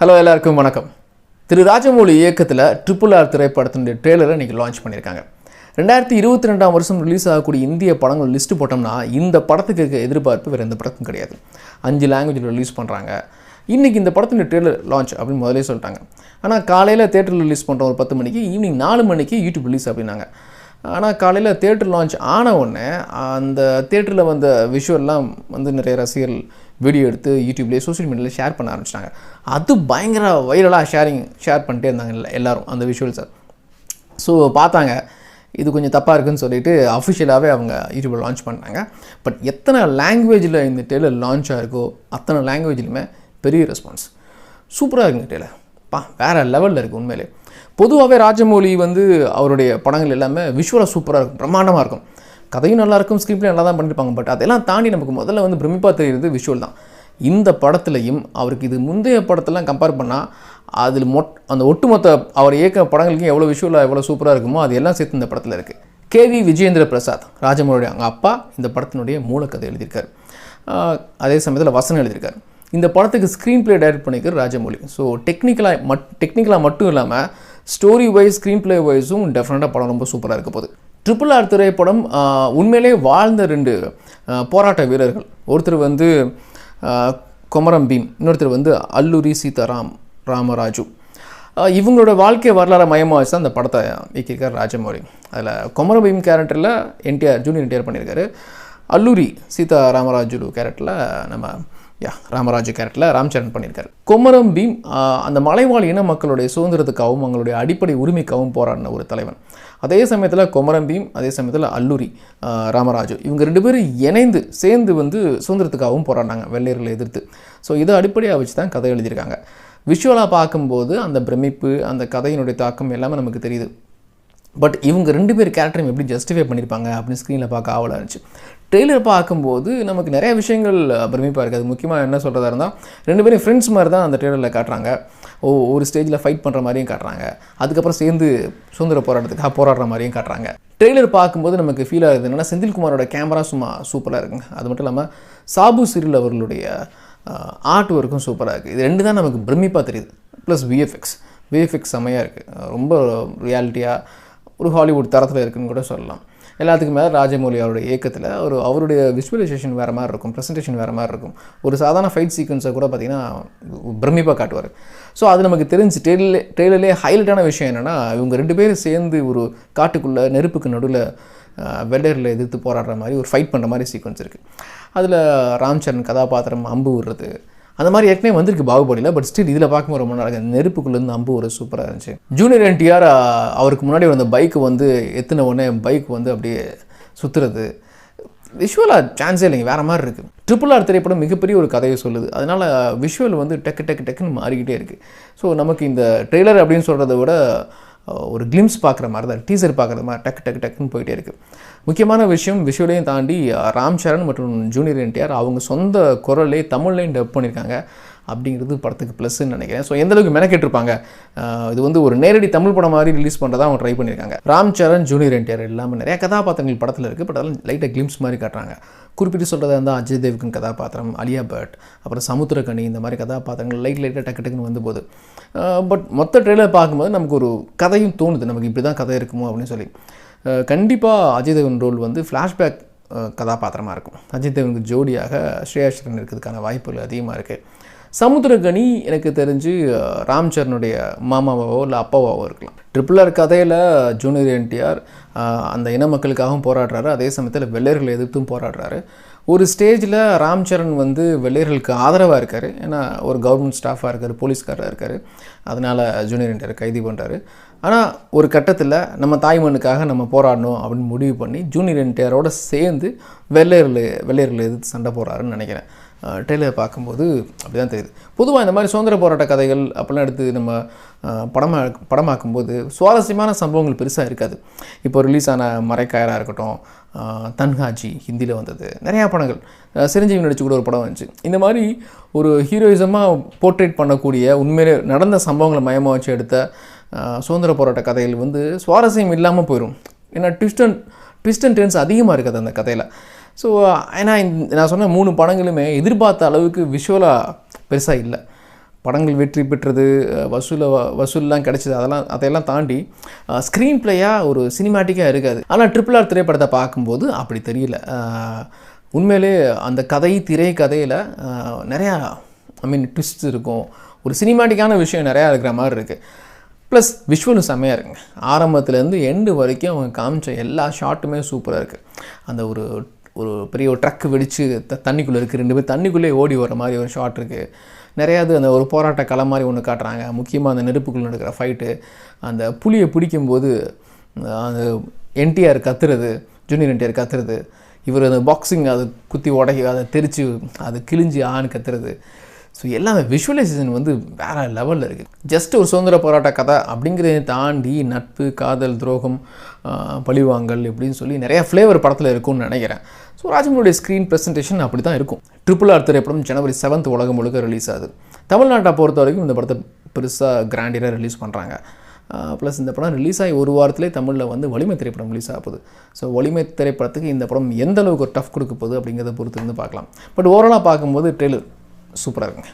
Hello எல்லாருக்கும் வணக்கம். திரு ராஜமௌலி இயக்கத்தில் RRR திரைப்படத்தினுடைய ட்ரெய்லரை இன்றைக்கி லான்ச் பண்ணியிருக்காங்க. 2022 வருஷம் ரிலீஸ் ஆகக்கூடிய இந்திய படங்கள் லிஸ்ட்டு போட்டோம்னா இந்த படத்துக்கு எதிர்பார்ப்பு வேறு எந்த படத்துக்கும் கிடையாது. 5 லாங்குவேஜில் ரிலீஸ் பண்ணுறாங்க. இன்றைக்கி இந்த படத்தினுடைய ட்ரெய்லர் லான்ச் அப்படின்னு முதலே சொல்லிட்டாங்க. ஆனால் காலையில் தேட்டரில் ரிலீஸ் பண்ணுறோம் ஒரு 10 மணிக்கு, ஈவினிங் 4 மணிக்கு யூடியூப் ரிலீஸ் அப்படின்னாங்க. ஆனால் காலையில் தேட்டர் லான்ச் ஆன உடனே அந்த தேட்டரில் வந்த விஷுவல்லாம் நிறைய ரசிகர்கள் வீடியோ எடுத்து யூடியூப்லேயே சோஷியல் மீடியாவில் ஷேர் பண்ண ஆரம்பிச்சிட்டாங்க. அது பயங்கர வைரலாக ஷேர் பண்ணிட்டே இருந்தாங்க எல்லோரும் அந்த விஷுவல்ஸை. ஸோ பார்த்தாங்க இது கொஞ்சம் தப்பாக இருக்குதுன்னு சொல்லிட்டு அஃபிஷியலாகவே அவங்க யூடியூப்பில் லான்ச் பண்ணாங்க. பட் எத்தனை லாங்குவேஜில் இந்த ட்ரெய்லர் லான்ச் ஆகிருக்கோ அத்தனை லாங்குவேஜ்லையுமே பெரிய ரெஸ்பான்ஸ். சூப்பராக இருக்குங்க ட்ரெய்லர். வேறு லெவலில் இருக்குது உண்மையிலே. பொதுவாகவே ராஜமௌலி அவருடைய படங்கள் எல்லாமே விஷுவலாக சூப்பராக இருக்கும், பிரம்மாண்டமாக இருக்கும். கதையும் நல்லாயிருக்கும், ஸ்க்ரீன் பிளே நல்லா தான் பண்ணியிருப்பாங்க. பட் அதெல்லாம் தாண்டி நமக்கு முதல்ல பிரமிப்பாக தெரியுது விஷுவல் தான். இந்த படத்துலையும் அவருக்கு இது முந்தைய படத்தெல்லாம் கம்பேர் பண்ணால் அதில் அந்த ஒட்டுமொத்த அவர் இயக்க படங்களுக்கும் எவ்வளோ விஷுவலாக எவ்வளோ சூப்பராக இருக்குமோ அது எல்லாம் சேர்த்து இந்த படத்தில் இருக்குது. KV விஜயேந்திர பிரசாத் ராஜமௌலியுடைய அவங்க அப்பா இந்த படத்தினுடைய மூலக்கதை எழுதியிருக்காரு. அதே சமயத்தில் வசனம் எழுதியிருக்காரு. இந்த படத்துக்கு ஸ்க்ரீன் பிளே டைரக்ட் பண்ணியிருக்காரு ராஜமௌலி. ஸோ டெக்னிக்கலாக மட்டும் இல்லாமல் ஸ்டோரி வைஸ் ஸ்க்ரீன் பிளே வைஸும் டெஃபினட்டாக படம் ரொம்ப சூப்பராக இருக்க போகுது. RRR திரைப்படம் உண்மையிலே வாழ்ந்த 2 போராட்ட வீரர்கள். ஒருத்தர் கொமரம் பீம், இன்னொருத்தர் அல்லூரி சீதாராம் ராமராஜு. இவங்களோட வாழ்க்கை வரலாறு மையமாக வச்சு தான் அந்த படத்தை இயக்கியிருக்கார் ராஜமௌலி. அதில் கொமரம் பீம் கேரக்டரில் ஜூனியர் என்டிஆர் பண்ணியிருக்காரு. அல்லூரி சீதா ராமராஜு கேரக்டரில் ராமராஜு கேரக்டரில் ராம்சரண் பண்ணியிருக்காரு. கொமரம் பீம் அந்த மலைவாழ் இன மக்களுடைய சுதந்திரத்துக்காகவும் அவங்களுடைய அடிப்படை உரிமைக்காகவும் போராடின ஒரு தலைவன். அதே சமயத்தில் கொமரம் பீம், அதே சமயத்தில் அல்லூரி ராமராஜு, இவங்க 2 பேரும் சேர்ந்து சுதந்திரத்துக்காகவும் போராடினாங்க வெள்ளையர்களை எதிர்த்து. ஸோ இதை அடிப்படையாக வச்சு தான் கதை எழுதியிருக்காங்க. விஷுவலாக பார்க்கும்போது அந்த பிரமிப்பு, அந்த கதையினுடைய தாக்கம் எல்லாமே நமக்கு தெரியுது. பட் இவங்க 2 பேர் கேரக்டரையும் எப்படி ஜஸ்டிஃபை பண்ணியிருப்பாங்க அப்படின்னு ஸ்க்ரீனில் பார்க்க ஆவலாக இருந்துச்சு. ட்ரெய்லர் பார்க்கும்போது நமக்கு நிறைய விஷயங்கள் பிரமிப்பாக இருக்குது. அது முக்கியமாக என்ன சொல்கிறதா இருந்தால் 2 பேரும் ஃப்ரெண்ட்ஸ் மாதிரி தான் அந்த ட்ரெய்லரில் காட்டுறாங்க. ஒரு ஸ்டேஜில் ஃபைட் பண்ணுற மாதிரியும் காட்டுறாங்க. அதுக்கப்புறம் சேர்ந்து சுதந்திர போராட்டத்துக்காக போராடுற மாதிரியும் காட்டுறாங்க. ட்ரெய்லர் பார்க்கும்போது நமக்கு ஃபீல் ஆகுது என்னென்னா செந்தில்குமாரோட கேமரா சும்மா சூப்பராக இருக்குங்க. அது மட்டும் இல்லாமல் சாபு சிறில் அவர்களுடைய ஆர்ட் ஒர்க்கும் சூப்பராக இருக்குது. இது 2 தான் நமக்கு பிரமிப்பாக தெரியுது. ப்ளஸ் விஎஃப்எக்ஸ் செம்மையாக இருக்குது. ரொம்ப ரியாலிட்டியாக ஒரு ஹாலிவுட் தரத்தில் இருக்குதுன்னு கூட சொல்லலாம். எல்லாத்துக்கும் மேலே ராஜமௌலி அவருடைய இயக்கத்தில் அவருடைய விஷுவலைசேஷன் வேறு மாதிரி இருக்கும், ப்ரெசன்டேஷன் வேறு மாதிரி இருக்கும். ஒரு சாதாரண ஃபைட் சீக்வன்ஸை கூட பார்த்திங்கன்னா பிரமிப்பாக காட்டுவார். ஸோ அது நமக்கு தெரிஞ்சு ட்ரெய்லர்லேயே ஹைலைட்டான விஷயம் என்னென்னா இவங்க 2 பேரும் சேர்ந்து ஒரு காட்டுக்குள்ளே நெருப்புக்கு நடுவில் வெள்ளையர்களை எதிர்த்து போராடுற மாதிரி ஒரு ஃபைட் பண்ணுற மாதிரி சீக்வன்ஸ் இருக்குது. அதில் ராம்சரண் கதாபாத்திரம் அம்பு விடுறது அந்த மாதிரி ஏற்கனவே வந்திருக்கு பாகுபலியில். பட் ஸ்டில் இதில் பார்க்கும்போது ரொம்ப நல்லா இருக்குது. நெருப்புக்குள்ளேருந்து அம்பு ஒரு சூப்பராக இருந்துச்சு. ஜூனியர் என்டிஆர் அவருக்கு முன்னாடி வந்த பைக்கு எத்தின உடனே பைக் அப்படியே சுற்றுறது விஷுவலாக சான்ஸே இல்லைங்க, வேறு மாதிரி இருக்குது. RRR திரைப்படம் மிகப்பெரிய ஒரு கதையை சொல்லுது. அதனால் விஷுவல் டக்குன்னு மாறிக்கிட்டே இருக்குது. ஸோ நமக்கு இந்த ட்ரெய்லர் அப்படின்னு சொல்கிறத விட ஒரு கிளிம்ஸ் பார்க்குற மாதிரி தான், டீசர் பார்க்குற மாதிரி டக்குன்னு போயிட்டே இருக்குது. முக்கியமான விஷயம் விஷுவலையும் தாண்டி ராம்சரண் மற்றும் ஜூனியர் என்டிஆர் அவங்க சொந்த குரலே தமிழ்லையும் டப் பண்ணியிருக்காங்க அப்படிங்கிறது படத்துக்கு ப்ளஸ்ன்னு நினைக்கிறேன். ஸோ எந்தளவுக்கு மெனக்கெட்டிருப்பாங்க. இது ஒரு நேரடி தமிழ் படம் மாதிரி ரிலீஸ் பண்ணுறதா அவங்க ட்ரை பண்ணியிருக்காங்க. ராம்சரண் ஜூனியர் என்டிஆர் இல்லாமல் நிறைய கதாபாத்திரங்கள் படத்தில் இருக்குது. பட் அதெல்லாம் லைட்டாக கிளிம்ஸ் மாதிரி காட்டுறாங்க. குறிப்பிட்டு சொல்கிறதா இருந்தால் அஜய் தேவ்கன் கதாபாத்திரம், அலியா பட், அப்புறம் சமுத்திரக்கனி, இந்த மாதிரி கதாபாத்திரங்கள் லைட்டாக டக்குன்னு வந்தபோது. பட் மொத்த ட்ரெய்லர் பார்க்கும்போது நமக்கு ஒரு கதையும் தோணுது, நமக்கு இப்படி தான் கதை இருக்குமோ அப்படின்னு சொல்லி. கண்டிப்பாக அஜய் தேவன் ரோல் ஃப்ளாஷ்பேக் கதாபாத்திரமாக இருக்கும். அஜய் தேவனுக்கு ஜோடியாக ஸ்ரேயா ஷரன் இருக்கிறதுக்கான வாய்ப்புகள் அதிகமாக இருக்குது. சமுத்திரக்கனி எனக்கு தெரிஞ்சு ராம்சரனுடைய மாமாவாவோ இல்லை அப்பாவாவோ இருக்கலாம். RRR கதையில் ஜூனியர் என்டிஆர் அந்த இன மக்களுக்காகவும் போராடுறாரு, அதே சமயத்தில் வெள்ளையர்களை எதிர்த்தும் போராடுறாரு. ஒரு ஸ்டேஜில் ராம்சரண் வெள்ளையர்களுக்கு ஆதரவாக இருக்கார். ஏன்னா ஒரு கவர்மெண்ட் ஸ்டாஃபாக இருக்கார், போலீஸ்காரராக இருக்கார். அதனால் ஜூனியர் என்டிஆர் கைது பண்ணுறாரு. ஆனால் ஒரு கட்டத்தில் நம்ம தாய்மண்ணுக்காக நம்ம போராடணும் அப்படின்னு முடிவு பண்ணி ஜூனியர் என்டிஆரோடு சேர்ந்து வெள்ளையர்களை எதிர்த்து சண்டை போடுறாருன்னு நினைக்கிறேன். ட்ரெய்லர் பார்க்கும்போது அப்படி தான் தெரியுது. பொதுவாக இந்த மாதிரி சுதந்திர போராட்ட கதைகள் அப்படிலாம் எடுத்து நம்ம படமாக்கும்போது சுவாரஸ்யமான சம்பவங்கள் பெருசாக இருக்காது. இப்போ ரிலீஸ் ஆன மரைக்காயராக இருக்கட்டும், தன்ஹாஜி ஹிந்தியில் வந்தது, நிறையா படங்கள், சிரஞ்சீவி நடிச்சு கூட ஒரு படம் வந்துச்சு. இந்த மாதிரி ஒரு ஹீரோயிசமாக போர்ட்ரேட் பண்ணக்கூடிய உண்மையிலே நடந்த சம்பவங்களை மையமாக வச்சு எடுத்த சுதந்திர போராட்ட கதைகள் சுவாரஸ்யம் இல்லாமல் போயிடும். ஏன்னா ட்விஸ்ட் அண்ட் டர்ன்ஸ் அதிகமாக இருக்காது அந்த கதையில். ஸோ ஏன்னா நான் சொன்ன 3 படங்களுமே எதிர்பார்த்த அளவுக்கு விஷுவலாக பெருசாக இல்லை. படங்கள் வெற்றி பெற்றது, வசூல்லாம் கிடைச்சது, அதையெல்லாம் தாண்டி ஸ்க்ரீன் பிளேயாக ஒரு சினிமேட்டிக்காக இருக்காது. ஆனால் RRR திரைப்படத்தை பார்க்கும்போது அப்படி தெரியல. உண்மையிலே அந்த திரை கதையில் நிறையா ட்விஸ்ட் இருக்கும், ஒரு சினிமேட்டிக்கான விஷயம் நிறையா இருக்கிற மாதிரி இருக்குது. ப்ளஸ் விஷுவலும் செம்மையாக இருக்குங்க. ஆரம்பத்துலேருந்து எண்டு வரைக்கும் அவங்க காமிச்ச எல்லா ஷாட்டுமே சூப்பராக இருக்குது. அந்த ஒரு பெரிய ஒரு ட்ரக்கு வெடித்து தண்ணிக்குள்ளே இருக்குது, 2 பேர் தண்ணிக்குள்ளே ஓடி வர மாதிரி ஒரு ஷாட் இருக்குது. நிறையாது அந்த ஒரு போராட்ட களம் மாதிரி ஒன்று காட்டுறாங்க. முக்கியமாக அந்த நெருப்புக்குள்ளே நடக்கிற ஃபைட்டு, அந்த புலியை பிடிக்கும்போது அந்த NTR கத்துறது, ஜூனியர் NTR கத்துறது, இவர் அந்த பாக்ஸிங் அதை குத்தி அதை தெரித்து அதை கிழிஞ்சி கத்துறது. ஸோ எல்லாமே விஷுவலைசேஷன் வேறு லெவலில் இருக்குது. ஜஸ்ட் ஒரு சுதந்திர போராட்ட கதை அப்படிங்கிறத தாண்டி நட்பு, காதல், துரோகம், பழிவாங்கல் இப்படின்னு சொல்லி நிறையா ஃப்ளேவர் படத்தில் இருக்கும்னு நினைக்கிறேன். ஸோ ராஜமௌலியுடைய ஸ்க்ரீன் ப்ரெசன்டேஷன் அப்படி தான் இருக்கும். RRR திரைப்படம் January 7 உலகம் முழுக்க ரிலீஸ் ஆகுது. தமிழ்நாட்டை பொறுத்த வரைக்கும் இந்த படத்தை பெருசாக கிராண்டியராக ரிலீஸ் பண்ணுறாங்க. ப்ளஸ் இந்த படம் ரிலீஸ் ஆகி ஒரு வாரத்திலே தமிழில் வலிமை திரைப்படம் ரிலீஸ் ஆகுது. ஸோ வலிமை திரைப்படத்துக்கு இந்த படம் எந்த அளவுக்கு ஒரு டஃப் கொடுக்க போகுது அப்படிங்கிறத பொறுத்து பார்க்கலாம். பட் ஓவராலாக பார்க்கும்போது ட்ரெய்லர் சூப்பராக இருக்குங்க.